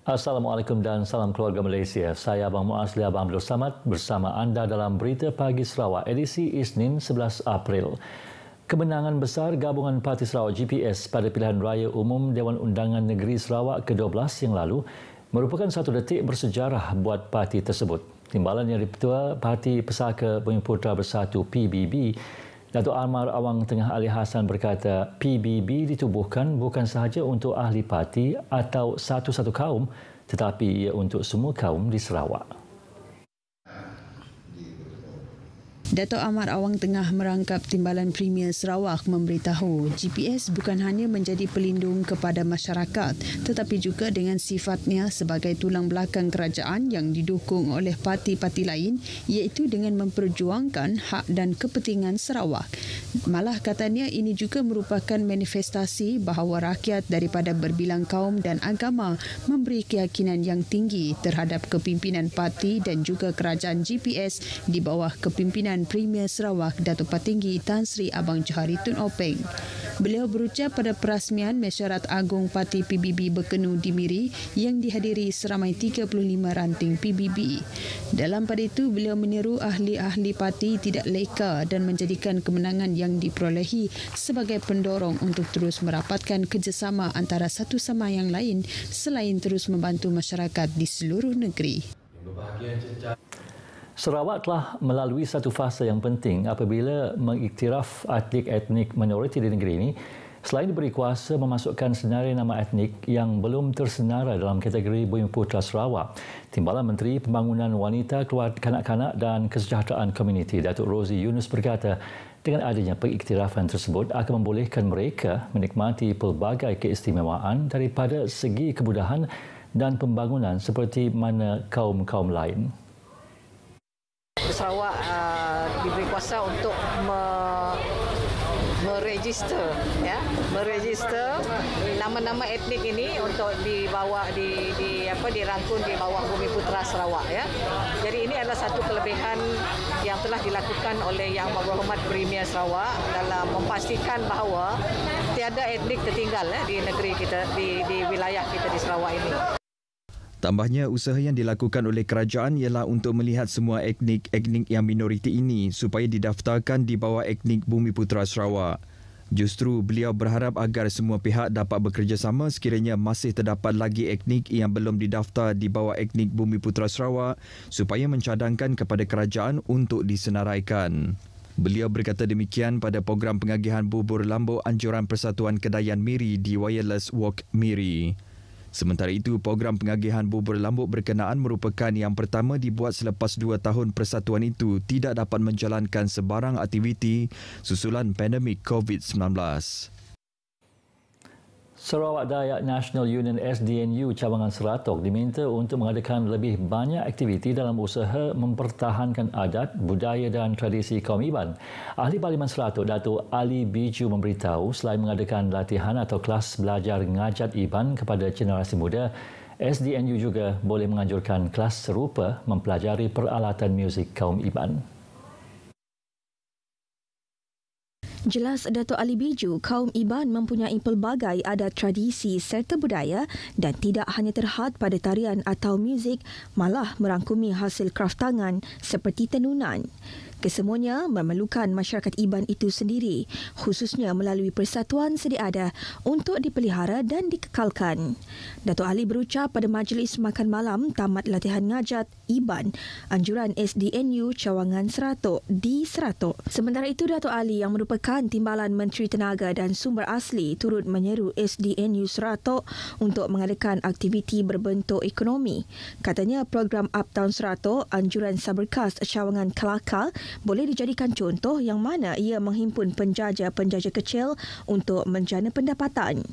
Assalamualaikum dan salam keluarga Malaysia. Saya Abang Muaz Abang Abdul Samad bersama anda dalam Berita Pagi Sarawak edisi Isnin 11 April. Kemenangan besar gabungan Parti Sarawak GPS pada pilihan raya umum Dewan Undangan Negeri Sarawak ke-12 yang lalu merupakan satu detik bersejarah buat parti tersebut. Timbalan yang Ketua Parti Pesaka Bumiputera Bersatu PBB, Datuk Amar Awang Tengah Ali Hassan berkata PBB ditubuhkan bukan sahaja untuk ahli parti atau satu-satu kaum tetapi ia untuk semua kaum di Sarawak. Datuk Amar Awang Tengah merangkap Timbalan Premier Sarawak memberitahu GPS bukan hanya menjadi pelindung kepada masyarakat tetapi juga dengan sifatnya sebagai tulang belakang kerajaan yang didukung oleh parti-parti lain iaitu dengan memperjuangkan hak dan kepentingan Sarawak. Malah katanya ini juga merupakan manifestasi bahawa rakyat daripada berbilang kaum dan agama memberi keyakinan yang tinggi terhadap kepimpinan parti dan juga kerajaan GPS di bawah kepimpinan Premier Sarawak Datuk Patinggi Tan Sri Abang Johari Tun Openg. Beliau berucap pada perasmian Mesyuarat Agung Parti PBB berkenu di Miri yang dihadiri seramai 35 ranting PBB. Dalam pada itu, beliau menyeru ahli-ahli parti tidak leka dan menjadikan kemenangan yang diperolehi sebagai pendorong untuk terus merapatkan kerjasama antara satu sama yang lain selain terus membantu masyarakat di seluruh negeri. Sarawak telah melalui satu fasa yang penting apabila mengiktiraf atlet etnik minoriti di negeri ini selain diberi kuasa memasukkan senarai nama etnik yang belum tersenara dalam kategori Bumiputera Sarawak. Timbalan Menteri Pembangunan Wanita, Keluarga Kanak-kanak dan Kesejahteraan Komuniti Datuk Rozi Yunus berkata dengan adanya pengiktirafan tersebut akan membolehkan mereka menikmati pelbagai keistimewaan daripada segi kemudahan dan pembangunan seperti mana kaum-kaum lain. Sarawak diberi kuasa untuk meregister nama-nama etnik ini untuk dibawa dirangkum di bawah Bumiputera Sarawak ya. Jadi ini adalah satu kelebihan yang telah dilakukan oleh Yang Berhormat Premier Sarawak dalam memastikan bahawa tiada etnik tertinggal di negeri kita di wilayah kita di Sarawak ini. Tambahnya, usaha yang dilakukan oleh kerajaan ialah untuk melihat semua etnik yang minoriti ini supaya didaftarkan di bawah etnik Bumiputera Sarawak. Justru beliau berharap agar semua pihak dapat bekerjasama sekiranya masih terdapat lagi etnik yang belum didaftar di bawah etnik Bumiputera Sarawak supaya mencadangkan kepada kerajaan untuk disenaraikan. Beliau berkata demikian pada program pengagihan bubur lambuk anjuran Persatuan Kedayan Miri di Wireless Walk Miri. Sementara itu, program pengagihan bubur lambuk berkenaan merupakan yang pertama dibuat selepas 2 tahun persatuan itu tidak dapat menjalankan sebarang aktiviti susulan pandemik COVID-19. Sarawak Dayak National Union SDNU Cawangan Seratok diminta untuk mengadakan lebih banyak aktiviti dalam usaha mempertahankan adat, budaya dan tradisi kaum Iban. Ahli Parlimen Seratok Datuk Ali Biju memberitahu selain mengadakan latihan atau kelas belajar ngajat Iban kepada generasi muda, SDNU juga boleh menganjurkan kelas serupa mempelajari peralatan muzik kaum Iban. Jelas Datuk Ali Biju, kaum Iban mempunyai pelbagai adat tradisi serta budaya dan tidak hanya terhad pada tarian atau muzik, malah merangkumi hasil kraf tangan seperti tenunan. Kesemuanya memerlukan masyarakat Iban itu sendiri, khususnya melalui persatuan sedia ada untuk dipelihara dan dikekalkan. Datuk Ali berucap pada majlis makan malam tamat latihan ngajat Iban, anjuran SDNU Cawangan Seratok di Seratok. Sementara itu, Datuk Ali yang merupakan Timbalan Menteri Tenaga dan Sumber Asli turut menyeru SDNU Seratok untuk mengadakan aktiviti berbentuk ekonomi. Katanya program Uptown Seratok, anjuran Saberkas Cawangan Kelakar boleh dijadikan contoh yang mana ia menghimpun penjaja-penjaja kecil untuk menjana pendapatan.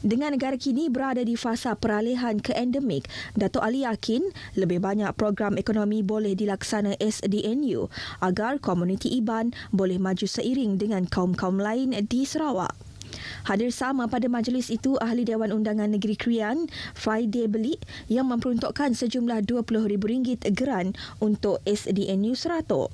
Dengan negara kini berada di fasa peralihan ke endemik, Datuk Ali yakin lebih banyak program ekonomi boleh dilaksana SDNU agar komuniti Iban boleh maju seiring dengan kaum-kaum lain di Sarawak. Hadir sama pada majlis itu Ahli Dewan Undangan Negeri Krian, Friday Belik, yang memperuntukkan sejumlah RM20,000 geran untuk SDNU Seratok.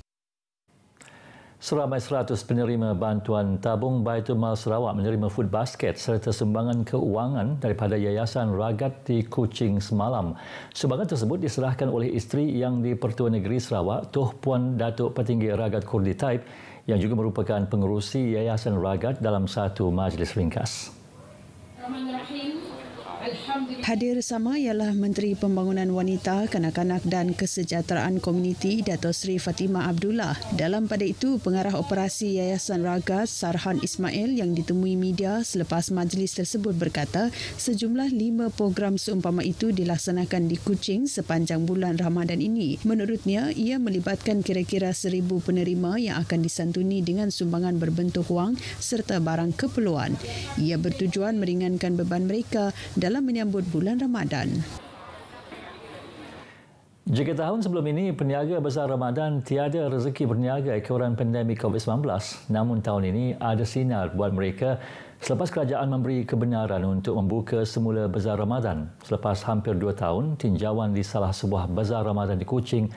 Seramai 100 penerima bantuan tabung Baitul Mal Sarawak menerima food basket serta sumbangan keuangan daripada Yayasan Ragat di Kuching semalam. Sumbangan tersebut diserahkan oleh isteri Yang di-Pertua Negeri Sarawak, Tuh Puan Datuk Petinggi Ragat Kurdi Taib, yang juga merupakan pengerusi Yayasan Ragat dalam satu majlis ringkas. Hadir sama ialah Menteri Pembangunan Wanita, Kanak-kanak dan Kesejahteraan Komuniti Dato' Sri Fatimah Abdullah. Dalam pada itu, Pengarah Operasi Yayasan Ragat Sarhan Ismail yang ditemui media selepas majlis tersebut berkata sejumlah 5 program seumpama itu dilaksanakan di Kuching sepanjang bulan Ramadan ini. Menurutnya, ia melibatkan kira-kira 1,000 penerima yang akan disantuni dengan sumbangan berbentuk wang serta barang keperluan. Ia bertujuan meringankan beban mereka dalam menyambut bulan Ramadan. Jika tahun sebelum ini peniaga besar Ramadan tiada rezeki berniaga ekoran pandemik COVID-19, namun tahun ini ada sinar buat mereka selepas kerajaan memberi kebenaran untuk membuka semula bazar Ramadan. Selepas hampir 2 tahun, tinjauan di salah sebuah bazar Ramadan di Kuching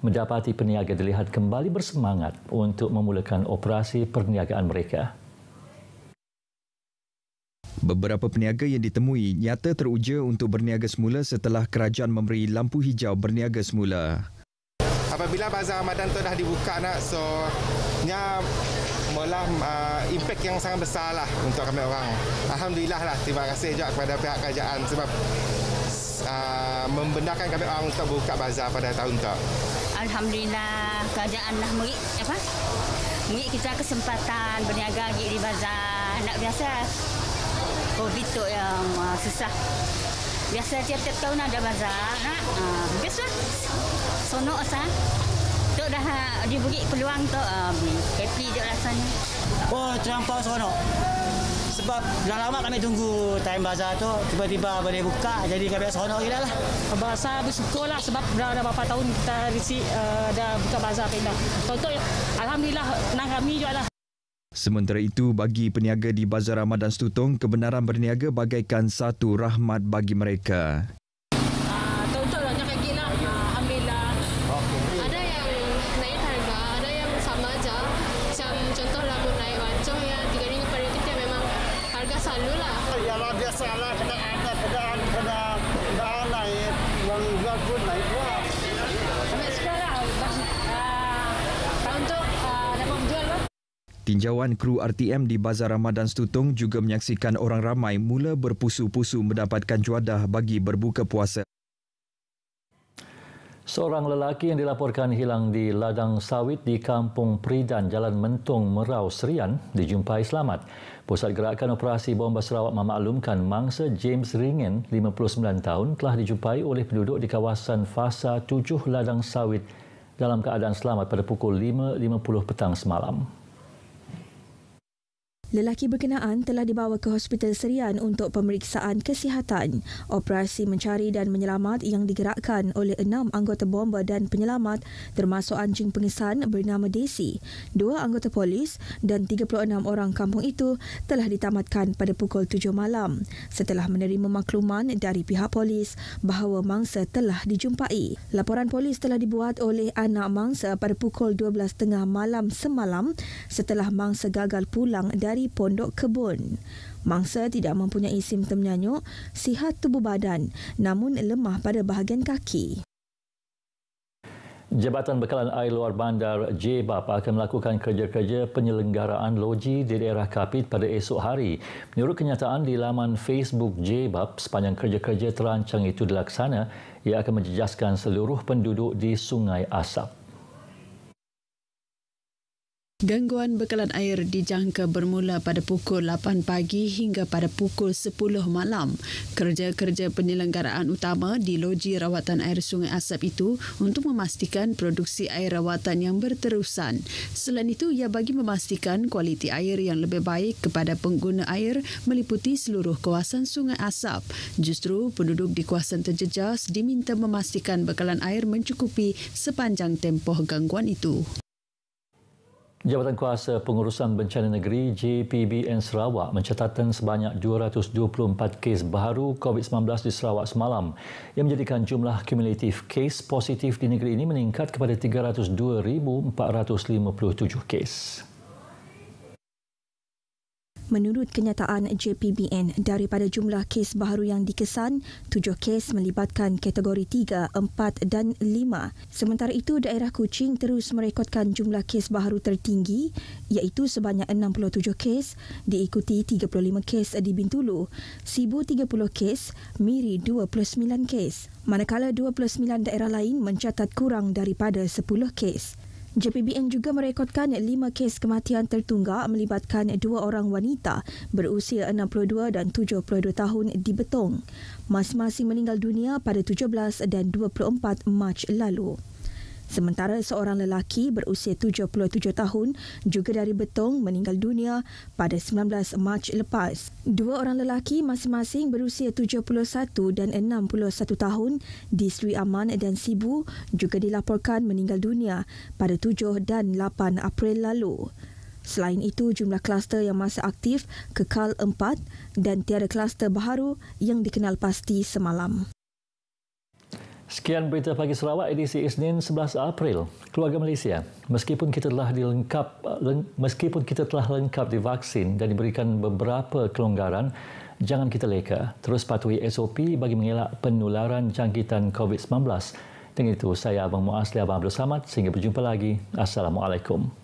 mendapati peniaga dilihat kembali bersemangat untuk memulakan operasi perniagaan mereka. Beberapa peniaga yang ditemui nyata teruja untuk berniaga semula setelah kerajaan memberi lampu hijau berniaga semula. Apabila bazar Ramadan tu dah dibuka so nya malah impak yang sangat besar lah untuk kami orang. Alhamdulillah lah, terima kasih juga kepada pihak kerajaan sebab membenarkan kami orang untuk buka bazar pada tahun tu. Alhamdulillah, kerajaan dah beri kita kesempatan berniaga di bazar. Nak biasa COVID tu yang susah. Biasa tiap-tiap tahun ada bazar, nak. Biasa. Sonok sah. Tu dah diberi peluang tu happy je rasanya. Oh, terlampau seronok. Sebab dah lama kami tunggu time bazar tu, tiba-tiba boleh buka, jadi kami seronok gila lah. Bazar bersyukur lah sebab dah berapa tahun kita dah buka bazar pindah. Contoh, Alhamdulillah, senang kami juga lah. Sementara itu, bagi peniaga di Bazar Ramadan Setutong, kebenaran berniaga bagaikan satu rahmat bagi mereka. Contoh lah, jangan lagi lah. Alhamdulillah. Ada yang naik harga, ada yang sama aja. Macam contoh lagu naik wancong ya, RM3 per ringgit ya memang harga selalu lah. Ya lah, biasa lah. Kena naik, yang jual pun naik pula. Sampai sekarang, tahun tu dapat jual lah. Tinjauan kru RTM di Bazar Ramadan Setutong juga menyaksikan orang ramai mula berpusu-pusu mendapatkan juadah bagi berbuka puasa. Seorang lelaki yang dilaporkan hilang di ladang sawit di Kampung Peridan, Jalan Mentung, Merau, Serian dijumpai selamat. Pusat Gerakan Operasi Bomba Sarawak memaklumkan mangsa James Ringen, 59 tahun, telah dijumpai oleh penduduk di kawasan fasa 7 ladang sawit dalam keadaan selamat pada pukul 5.50 petang semalam. Lelaki berkenaan telah dibawa ke Hospital Serian untuk pemeriksaan kesihatan. Operasi mencari dan menyelamat yang digerakkan oleh 6 anggota bomba dan penyelamat termasuk anjing pengesan bernama Daisy, 2 anggota polis dan 36 orang kampung itu telah ditamatkan pada pukul 7 malam setelah menerima makluman dari pihak polis bahawa mangsa telah dijumpai. Laporan polis telah dibuat oleh anak mangsa pada pukul 12.30 malam semalam setelah mangsa gagal pulang dari pondok kebun. Mangsa tidak mempunyai simptom nyanyuk, sihat tubuh badan namun lemah pada bahagian kaki. Jabatan Bekalan Air Luar Bandar JBAP akan melakukan kerja-kerja penyelenggaraan loji di daerah Kapit pada esok hari. Menurut kenyataan di laman Facebook JBAP, sepanjang kerja-kerja terancang itu dilaksana, ia akan menjejaskan seluruh penduduk di Sungai Asap. Gangguan bekalan air dijangka bermula pada pukul 8 pagi hingga pada pukul 10 malam. Kerja-kerja penyelenggaraan utama di loji rawatan air Sungai Asap itu untuk memastikan produksi air rawatan yang berterusan. Selain itu, ia bagi memastikan kualiti air yang lebih baik kepada pengguna air meliputi seluruh kawasan Sungai Asap. Justru penduduk di kawasan terjejas diminta memastikan bekalan air mencukupi sepanjang tempoh gangguan itu. Jabatan Kuasa Pengurusan Bencana Negeri JPBN Sarawak mencatatkan sebanyak 224 kes baru COVID-19 di Sarawak semalam yang menjadikan jumlah kumulatif kes positif di negeri ini meningkat kepada 302,457 kes. Menurut kenyataan JPBN, daripada jumlah kes baharu yang dikesan, 7 kes melibatkan kategori 3, 4 dan 5. Sementara itu, daerah Kuching terus merekodkan jumlah kes baharu tertinggi iaitu sebanyak 67 kes, diikuti 35 kes di Bintulu, Sibu 30 kes, Miri 29 kes. Manakala 29 daerah lain mencatat kurang daripada 10 kes. JPBN juga merekodkan 5 kes kematian tertunggak melibatkan 2 orang wanita berusia 62 dan 72 tahun di Betong. Masing-masing meninggal dunia pada 17 dan 24 Mac lalu. Sementara seorang lelaki berusia 77 tahun juga dari Betong meninggal dunia pada 19 Mac lepas. 2 orang lelaki masing-masing berusia 71 dan 61 tahun di Sri Aman dan Sibu juga dilaporkan meninggal dunia pada 7 dan 8 April lalu. Selain itu, jumlah kluster yang masih aktif kekal 4 dan tiada kluster baharu yang dikenal pasti semalam. Sekian berita pagi Sarawak edisi Isnin 11 April. Keluarga Malaysia, meskipun kita telah lengkap divaksin dan diberikan beberapa kelonggaran, jangan kita leka. Terus patuhi SOP bagi mengelak penularan jangkitan COVID-19. Dengan itu, saya Abang Muaz Abang Abdul Samad. Sehingga berjumpa lagi. Assalamualaikum.